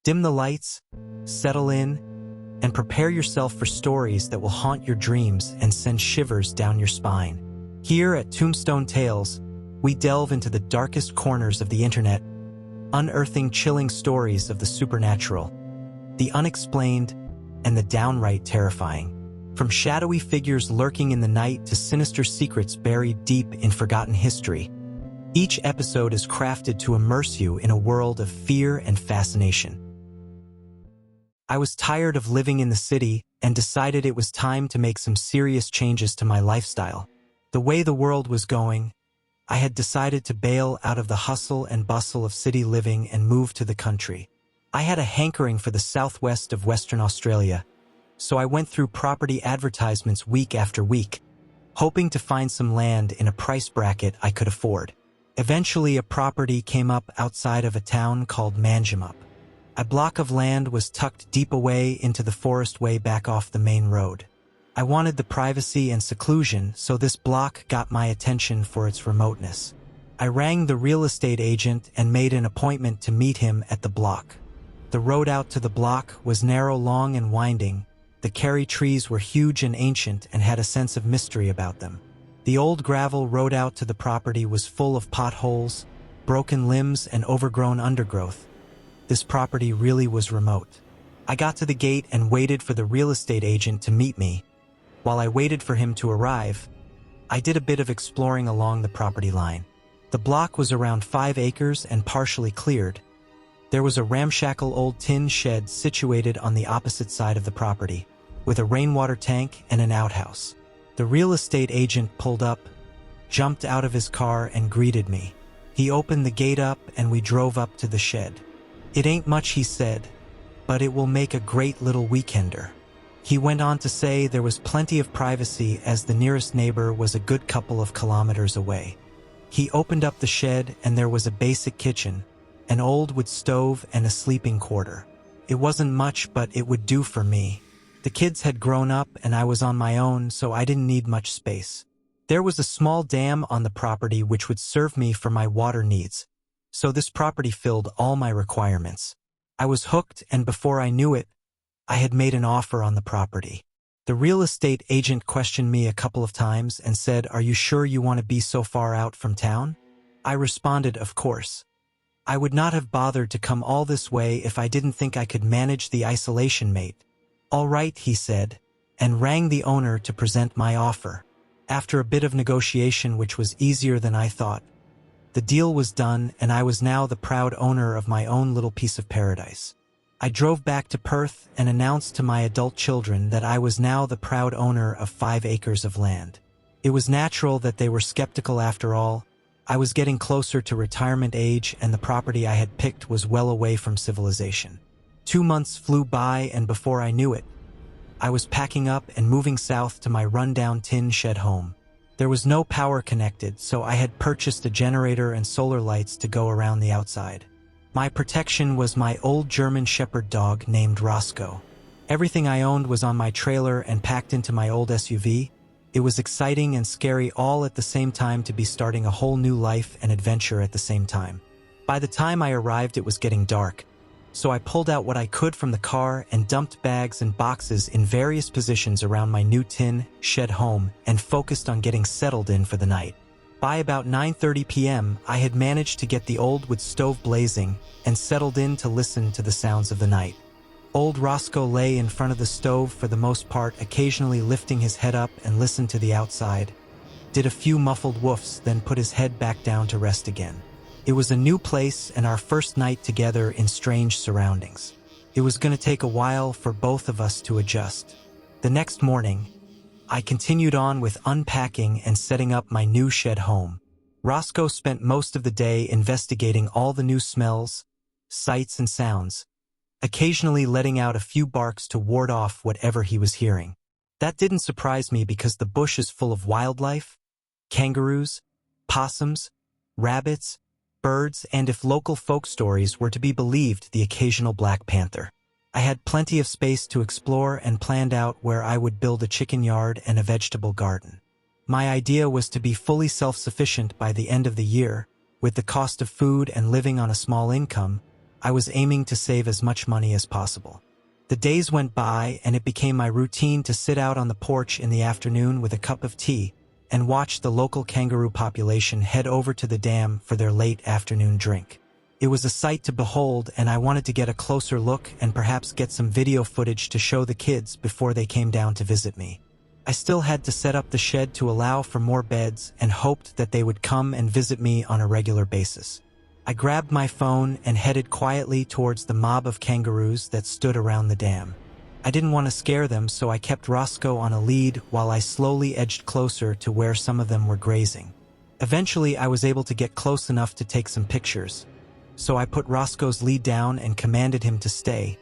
Dim the lights, settle in, and prepare yourself for stories that will haunt your dreams and send shivers down your spine. Here at Tombstone Tales, we delve into the darkest corners of the internet, unearthing chilling stories of the supernatural, the unexplained, and the downright terrifying. From shadowy figures lurking in the night to sinister secrets buried deep in forgotten history, each episode is crafted to immerse you in a world of fear and fascination. I was tired of living in the city and decided it was time to make some serious changes to my lifestyle. The way the world was going, I had decided to bail out of the hustle and bustle of city living and move to the country. I had a hankering for the southwest of Western Australia, so I went through property advertisements week after week, hoping to find some land in a price bracket I could afford. Eventually, a property came up outside of a town called Manjimup. A block of land was tucked deep away into the forest way back off the main road. I wanted the privacy and seclusion, so this block got my attention for its remoteness. I rang the real estate agent and made an appointment to meet him at the block. The road out to the block was narrow, long, and winding. The cherry trees were huge and ancient and had a sense of mystery about them. The old gravel road out to the property was full of potholes, broken limbs, and overgrown undergrowth. This property really was remote. I got to the gate and waited for the real estate agent to meet me. While I waited for him to arrive, I did a bit of exploring along the property line. The block was around 5 acres and partially cleared. There was a ramshackle old tin shed situated on the opposite side of the property, with a rainwater tank and an outhouse. The real estate agent pulled up, jumped out of his car, and greeted me. He opened the gate up and we drove up to the shed. "It ain't much," he said, "but it will make a great little weekender." He went on to say there was plenty of privacy as the nearest neighbor was a good couple of kilometers away. He opened up the shed and there was a basic kitchen, an old wood stove, and a sleeping quarter. It wasn't much, but it would do for me. The kids had grown up and I was on my own, so I didn't need much space. There was a small dam on the property which would serve me for my water needs, so this property filled all my requirements. I was hooked, and before I knew it, I had made an offer on the property. The real estate agent questioned me a couple of times and said, "Are you sure you want to be so far out from town?" I responded, "Of course. I would not have bothered to come all this way if I didn't think I could manage the isolation, mate." "All right," he said, and rang the owner to present my offer. After a bit of negotiation, which was easier than I thought, the deal was done, and I was now the proud owner of my own little piece of paradise. I drove back to Perth and announced to my adult children that I was now the proud owner of 5 acres of land. It was natural that they were skeptical. After all, I was getting closer to retirement age and the property I had picked was well away from civilization. 2 months flew by, and before I knew it, I was packing up and moving south to my rundown tin shed home. There was no power connected, so I had purchased a generator and solar lights to go around the outside. My protection was my old German Shepherd dog named Roscoe. Everything I owned was on my trailer and packed into my old SUV. It was exciting and scary all at the same time to be starting a whole new life and adventure at the same time. By the time I arrived, it was getting dark, so I pulled out what I could from the car and dumped bags and boxes in various positions around my new tin shed home and focused on getting settled in for the night. By about 9:30 p.m., I had managed to get the old wood stove blazing and settled in to listen to the sounds of the night. Old Roscoe lay in front of the stove for the most part, occasionally lifting his head up and listened to the outside, did a few muffled woofs, then put his head back down to rest again. It was a new place and our first night together in strange surroundings. It was going to take a while for both of us to adjust. The next morning, I continued on with unpacking and setting up my new shed home. Roscoe spent most of the day investigating all the new smells, sights, and sounds, occasionally letting out a few barks to ward off whatever he was hearing. That didn't surprise me because the bush is full of wildlife, kangaroos, possums, rabbits, birds, and if local folk stories were to be believed, the occasional black panther. I had plenty of space to explore and planned out where I would build a chicken yard and a vegetable garden. My idea was to be fully self-sufficient by the end of the year, with the cost of food and living on a small income I was aiming to save as much money as possible. The days went by, and it became my routine to sit out on the porch in the afternoon with a cup of tea and watch the local kangaroo population head over to the dam for their late afternoon drink. It was a sight to behold, and I wanted to get a closer look and perhaps get some video footage to show the kids before they came down to visit me. I still had to set up the shed to allow for more beds and hoped that they would come and visit me on a regular basis. I grabbed my phone and headed quietly towards the mob of kangaroos that stood around the dam. I didn't want to scare them, so I kept Roscoe on a lead while I slowly edged closer to where some of them were grazing. Eventually, I was able to get close enough to take some pictures, so I put Roscoe's lead down and commanded him to stay,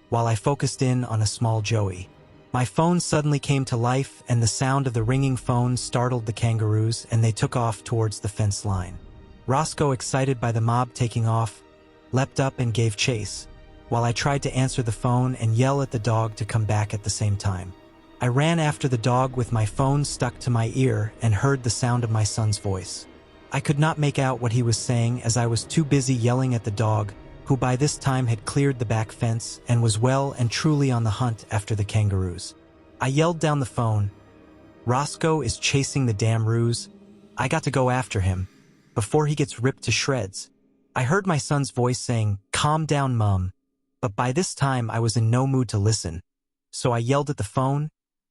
while I focused in on a small joey. My phone suddenly came to life, and the sound of the ringing phone startled the kangaroos, and they took off towards the fence line. Roscoe, excited by the mob taking off, leapt up and gave chase, while I tried to answer the phone and yell at the dog to come back at the same time. I ran after the dog with my phone stuck to my ear and heard the sound of my son's voice. I could not make out what he was saying as I was too busy yelling at the dog, who by this time had cleared the back fence and was well and truly on the hunt after the kangaroos. I yelled down the phone, "Roscoe is chasing the damn roos. I got to go after him before he gets ripped to shreds." I heard my son's voice saying, "Calm down, Mum," but by this time I was in no mood to listen, so I yelled at the phone,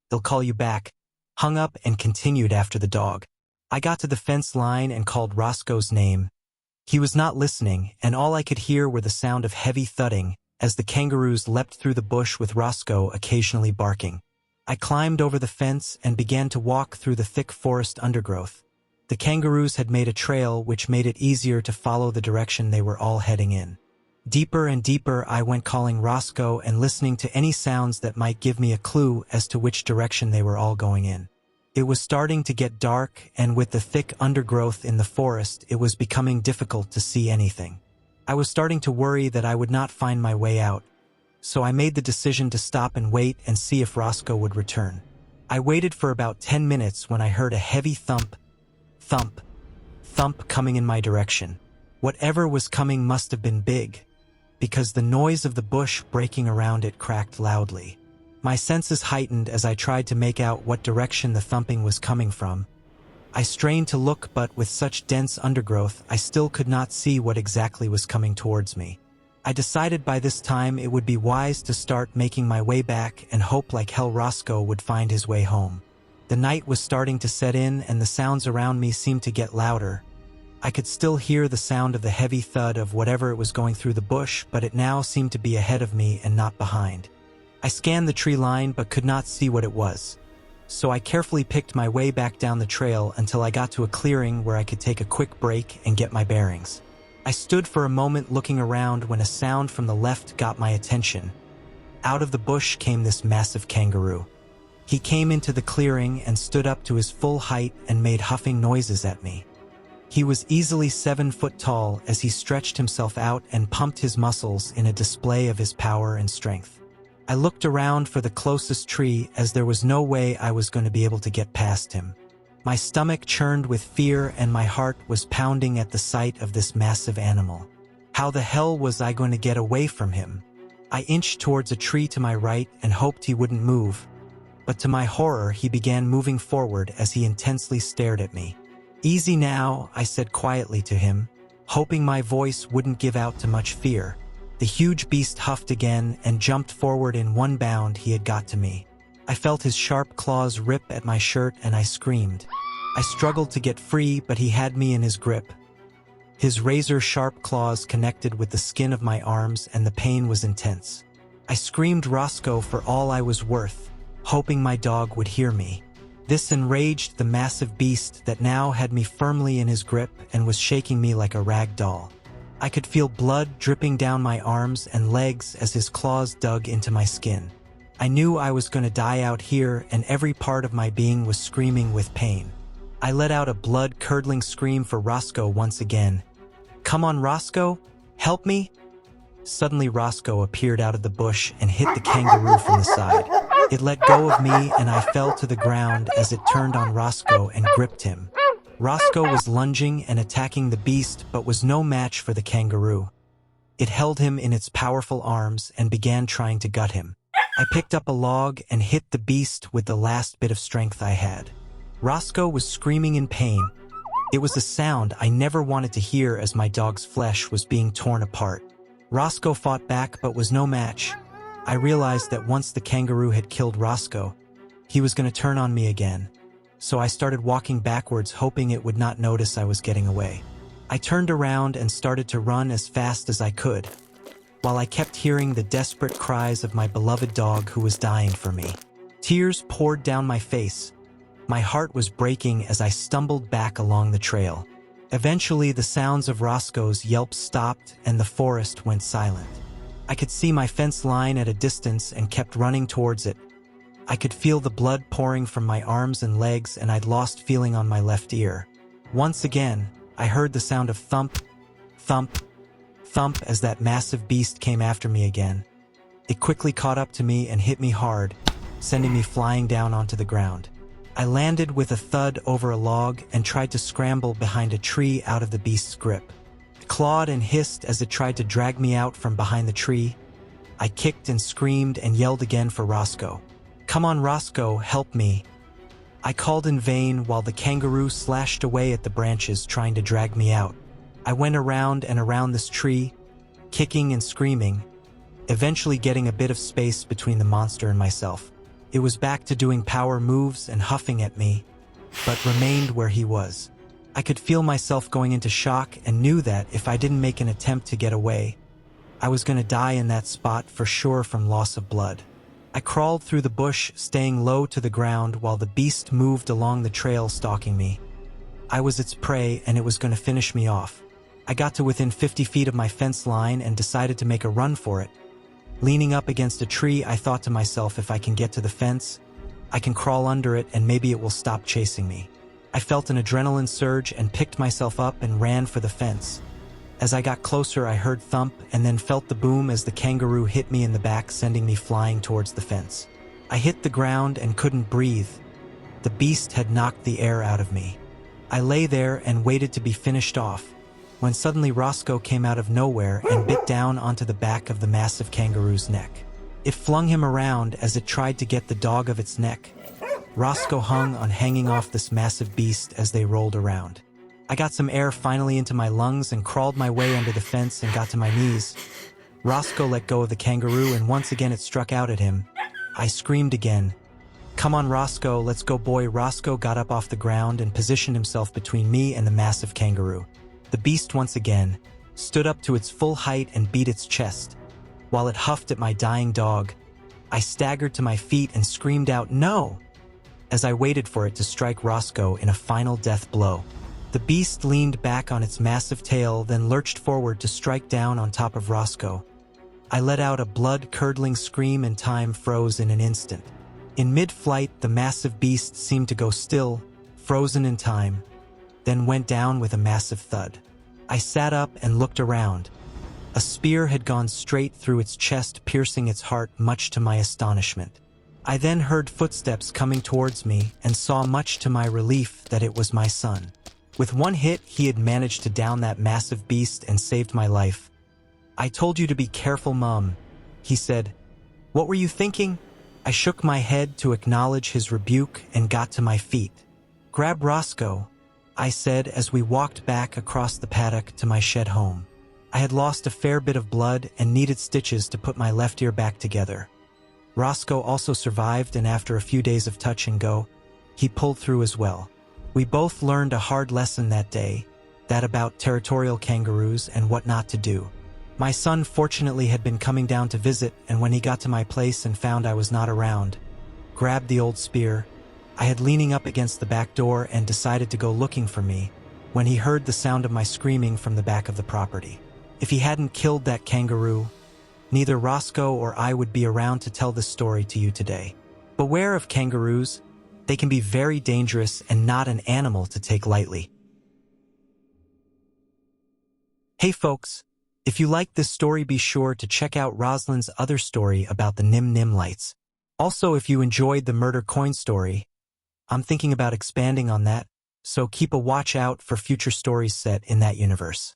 "They'll call you back," hung up and continued after the dog. I got to the fence line and called Roscoe's name. He was not listening, and all I could hear were the sound of heavy thudding as the kangaroos leapt through the bush with Roscoe occasionally barking. I climbed over the fence and began to walk through the thick forest undergrowth. The kangaroos had made a trail which made it easier to follow the direction they were all heading in. Deeper and deeper I went, calling Roscoe and listening to any sounds that might give me a clue as to which direction they were all going in. It was starting to get dark, and with the thick undergrowth in the forest, it was becoming difficult to see anything. I was starting to worry that I would not find my way out, so I made the decision to stop and wait and see if Roscoe would return. I waited for about 10 minutes when I heard a heavy thump, thump, thump coming in my direction. Whatever was coming must have been big, because the noise of the bush breaking around it cracked loudly. My senses heightened as I tried to make out what direction the thumping was coming from. I strained to look, but with such dense undergrowth, I still could not see what exactly was coming towards me. I decided by this time it would be wise to start making my way back and hope like hell Roscoe would find his way home. The night was starting to set in, and the sounds around me seemed to get louder. I could still hear the sound of the heavy thud of whatever it was going through the bush, but it now seemed to be ahead of me and not behind. I scanned the tree line but could not see what it was, so I carefully picked my way back down the trail until I got to a clearing where I could take a quick break and get my bearings. I stood for a moment looking around when a sound from the left got my attention. Out of the bush came this massive kangaroo. He came into the clearing and stood up to his full height and made huffing noises at me. He was easily 7 foot tall as he stretched himself out and pumped his muscles in a display of his power and strength. I looked around for the closest tree, as there was no way I was going to be able to get past him. My stomach churned with fear and my heart was pounding at the sight of this massive animal. How the hell was I going to get away from him? I inched towards a tree to my right and hoped he wouldn't move, but to my horror he began moving forward as he intensely stared at me. "Easy now," I said quietly to him, hoping my voice wouldn't give out to much fear. The huge beast huffed again and jumped forward. In one bound he had got to me. I felt his sharp claws rip at my shirt and I screamed. I struggled to get free, but he had me in his grip. His razor-sharp claws connected with the skin of my arms and the pain was intense. I screamed Roscoe for all I was worth, hoping my dog would hear me. This enraged the massive beast that now had me firmly in his grip and was shaking me like a rag doll. I could feel blood dripping down my arms and legs as his claws dug into my skin. I knew I was going to die out here, and every part of my being was screaming with pain. I let out a blood-curdling scream for Roscoe once again. "Come on, Roscoe, help me!" Suddenly Roscoe appeared out of the bush and hit the kangaroo from the side. It let go of me and I fell to the ground as it turned on Roscoe and gripped him. Roscoe was lunging and attacking the beast but was no match for the kangaroo. It held him in its powerful arms and began trying to gut him. I picked up a log and hit the beast with the last bit of strength I had. Roscoe was screaming in pain. It was a sound I never wanted to hear as my dog's flesh was being torn apart. Roscoe fought back but was no match. I realized that once the kangaroo had killed Roscoe, he was going to turn on me again. So I started walking backwards, hoping it would not notice I was getting away. I turned around and started to run as fast as I could, while I kept hearing the desperate cries of my beloved dog who was dying for me. Tears poured down my face. My heart was breaking as I stumbled back along the trail. Eventually, the sounds of Roscoe's yelps stopped and the forest went silent. I could see my fence line at a distance and kept running towards it. I could feel the blood pouring from my arms and legs, and I'd lost feeling on my left ear. Once again, I heard the sound of thump, thump, thump as that massive beast came after me again. It quickly caught up to me and hit me hard, sending me flying down onto the ground. I landed with a thud over a log and tried to scramble behind a tree out of the beast's grip. It clawed and hissed as it tried to drag me out from behind the tree. I kicked and screamed and yelled again for Roscoe. "Come on, Roscoe, help me." I called in vain while the kangaroo slashed away at the branches trying to drag me out. I went around and around this tree, kicking and screaming, eventually getting a bit of space between the monster and myself. It was back to doing power moves and huffing at me, but remained where he was. I could feel myself going into shock and knew that if I didn't make an attempt to get away, I was going to die in that spot for sure from loss of blood. I crawled through the bush, staying low to the ground while the beast moved along the trail stalking me. I was its prey and it was going to finish me off. I got to within 50 feet of my fence line and decided to make a run for it. Leaning up against a tree, I thought to myself, if I can get to the fence, I can crawl under it and maybe it will stop chasing me. I felt an adrenaline surge and picked myself up and ran for the fence. As I got closer, I heard thump and then felt the boom as the kangaroo hit me in the back, sending me flying towards the fence. I hit the ground and couldn't breathe. The beast had knocked the air out of me. I lay there and waited to be finished off, when suddenly Roscoe came out of nowhere and bit down onto the back of the massive kangaroo's neck. It flung him around as it tried to get the dog of its neck. Roscoe hung on hanging off this massive beast as they rolled around. I got some air finally into my lungs and crawled my way under the fence and got to my knees. Roscoe let go of the kangaroo and once again it struck out at him. I screamed again. "Come on, Roscoe, let's go, boy." Roscoe got up off the ground and positioned himself between me and the massive kangaroo. The beast once again stood up to its full height and beat its chest. While it huffed at my dying dog, I staggered to my feet and screamed out, "No!" as I waited for it to strike Roscoe in a final death blow. The beast leaned back on its massive tail, then lurched forward to strike down on top of Roscoe. I let out a blood-curdling scream and time froze in an instant. In mid-flight, the massive beast seemed to go still, frozen in time, then went down with a massive thud. I sat up and looked around. A spear had gone straight through its chest, piercing its heart, much to my astonishment. I then heard footsteps coming towards me and saw, much to my relief, that it was my son. With one hit, he had managed to down that massive beast and saved my life. "I told you to be careful, Mum," he said. "What were you thinking?" I shook my head to acknowledge his rebuke and got to my feet. "Grab Roscoe," I said as we walked back across the paddock to my shed home. I had lost a fair bit of blood and needed stitches to put my left ear back together. Roscoe also survived, and after a few days of touch and go, he pulled through as well. We both learned a hard lesson that day, that about territorial kangaroos and what not to do. My son fortunately had been coming down to visit, and when he got to my place and found I was not around, grabbed the old spear I had leaning up against the back door and decided to go looking for me when he heard the sound of my screaming from the back of the property. If he hadn't killed that kangaroo, neither Roscoe or I would be around to tell this story to you today. Beware of kangaroos. They can be very dangerous and not an animal to take lightly. Hey folks, if you liked this story, be sure to check out Rosalind's other story about the Nim Nim lights. Also, if you enjoyed the murder coin story, I'm thinking about expanding on that, so keep a watch out for future stories set in that universe.